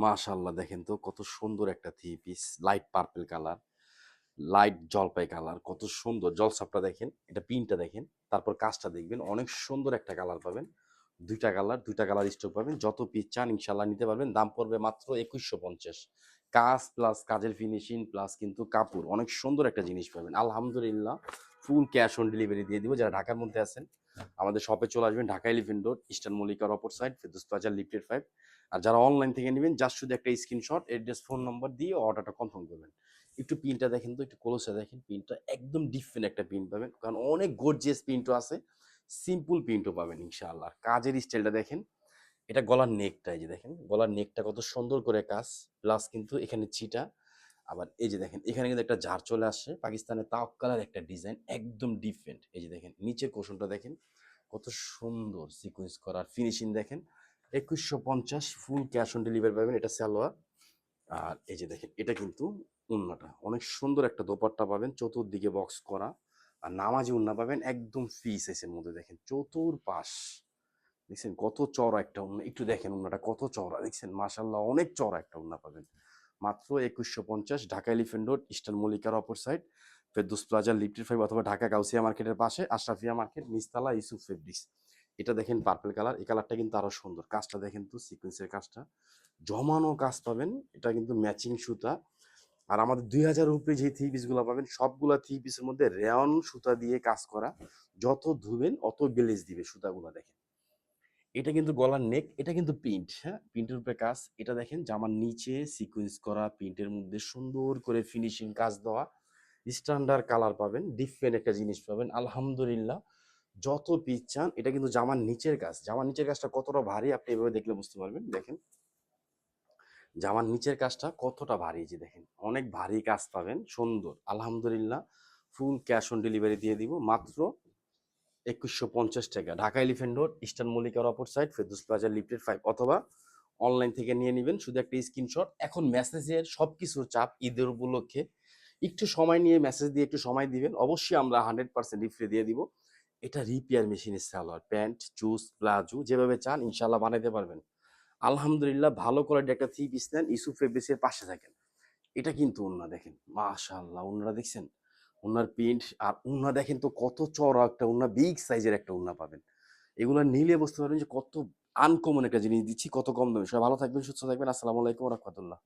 মাশাআল্লাহ, দেখেন তো কত সুন্দর একটা three piece, light purple colour, light জলপাই কালার, কত সুন্দর জলসাপটা দেখেন, এটা পিনটা দেখেন, তারপর কাজটা দেখবেন, অনেক সুন্দর একটা কালার পাবেন। ২টা কালার স্টক পাবেন। যত পিস চান ইনশাআল্লাহ নিতে পারবেন। দাম পড়বে মাত্র ২১৫০। কাজ প্লাস কাজের ফিনিশিং প্লাস কিন্তু কাপড়, অনেক সুন্দর একটা জিনিস পাবেন। আলহামদুলিল্লাহ, ফুল ক্যাশ অন ডেলিভারি দিয়ে দিব। যারা ঢাকার মধ্যে আছেন আমাদের শপে চলে আসবেন, ঢাকা এলিফ্যান্ট রোড, ইস্টার্ন মল্লিকার অপর সাইড, ফেরদৌস প্লাজা, লিফটেড ৫। আর যারা অনলাইন থেকে নেবেন জাস্ট শুধু একটা স্ক্রিনশট, অ্যাড্রেস, ফোন নম্বর দিয়ে অর্ডারটা কনফার্ম করবেন। একটু প্রিন্টটা দেখেন তো, একটু ক্লোজে দেখেন, প্রিন্টটা একদম ডিফারেন্ট একটা প্রিন্ট পাবেন, কারণ অনেক গর্জিয়াস প্রিন্টও আছে, সিম্পল প্রিন্টও পাবেন ইনশাআল্লাহ। কাজের স্টাইলটা দেখেন, এটা গলার নেকটা, এই যে দেখেন গলার নেকটা কত সুন্দর করে কাজ, প্লাস কিন্তু এখানে চিটা। আবার এই যে দেখেন এখানে কিন্তু একটা ঝাড় চলে আসছে, পাকিস্তানের তাওয়াক্কালের একটা ডিজাইন, একদম ডিফারেন্ট। এই যে দেখেন নিচের কোশনটা দেখেন কত সুন্দর সিকোয়েন্স করার ফিনিশিং দেখেন। ২১৫০, ফুল ক্যাশ অন ডেলিভারি পাবেন। এটা সালোয়ার। আর এই যে দেখেন এটা কিন্তু উন্নাটা, অনেক সুন্দর একটা দোপাট্টা পাবেন, চতুর্দিকে বক্স করা। আর নামাজি উন্না পাবেন একদম ফ্রি সাইজের মধ্যে, দেখেন চতুর্পাশ দেখছেন কত চওড়া একটা উন্না, একটু দেখেন উন্নাটা কত চওড়া দেখছেন, মাশাল্লাহ অনেক চওড়া একটা উন্না পাবেন। মাত্র ২১৫০, ঢাকা এলিফ্যান্ট রোড, ইস্টার্ন মল্লিকার অপর সাইড, ফেরদৌস প্লাজা, লিফটেড ৫, অথবা ঢাকা গাউসিয়া মার্কেটের পাশে আশরাফিয়া মার্কেট, নিচতলা, ইউসুফ ফেব্রিক্স। এটা দেখেন পার্পল কালার, এই কালারটা কিন্তু আরো সুন্দর। কাজটা দেখেন তো, সিকোয়েন্সের কাজটা, জমানো কাজ পাবেন, এটা কিন্তু ম্যাচিং সুতা। আর আমাদের ২০০০ উপরে যে থ্রি পিস গুলো পাবেন, সবগুলা থ্রি পিসের মধ্যে রেয়ন সুতা দিয়ে কাজ করা, যত ধুবেন অত গ্লেজ দিবে সুতাগুলো দেখেন। এটা কিন্তু গলার নেক, এটা কিন্তু প্রিন্ট, হ্যাঁ প্রিন্টের উপরে কাজ। এটা দেখেন জামার নিচে সিকোয়েন্স করা, প্রিন্টের মধ্যে সুন্দর করে ফিনিশিং কাজ দেওয়া, স্ট্যান্ডার্ড কালার পাবেন, ডিফারেন্ট একটা জিনিস পাবেন আলহামদুলিল্লাহ। যত পিস চান, এটা কিন্তু জামার নিচের কাজ, জামার নিচের কাজটা কতটা ভারী আপনি এভাবে দেখলে বুঝতে পারবেন। দেখেন জামার নিচের কাজটা কতটা ভারী, যে দেখেন অনেক ভারী কাজ পাবেন, সুন্দর আলহামদুলিল্লাহ। ফুল ক্যাশ অন ডেলিভারি দিয়ে দিব মাত্র ২১৫০ টাকা। ঢাকা এলিফ্যান্ট রোড, ইস্টার্ন মল্লিকার অপর সাইড, ফেরদৌস প্লাজা, লিফটেড ৫, অথবা অনলাইন থেকে নিয়ে নেবেন শুধু একটা স্ক্রিনশট। এখন মেসেজের সবকিছুর চাপ, ঈদের উপলক্ষে একটু সময় নিয়ে মেসেজ দিয়ে একটু সময় দিবেন, অবশ্যই আমরা 100% রিপ্লাই দিয়ে দিব। এটা রিপেয়ার মেশিনের সালোয়ার, প্যান্ট, চুজ, প্লাজো যেভাবে চান ইনশাল্লাহ বানাইতে পারবেন আলহামদুলিল্লাহ। ভালো কোয়ালিটি একটা থ্রি পিস নেন, ইউসুফ ফেব্রিক্সের পাশে থাকেন। এটা কিন্তু ওন্না দেখেন, মাশাআল্লাহ ওন্নাটা দেখছেন, ওন্নার প্রিন্ট আর ওন্না দেখেন তো কত চওড়া একটা ওন্না, বিগ সাইজের একটা ওন্না পাবেন। এগুলো নিলে বুঝতে পারবেন যে কত আনকমন একটা জিনিস দিচ্ছি, কত কম দামে। সবাই ভালো থাকবেন, সুস্থ থাকবেন। আসসালামু আলাইকুম ওয়া রাহমাতুল্লাহ।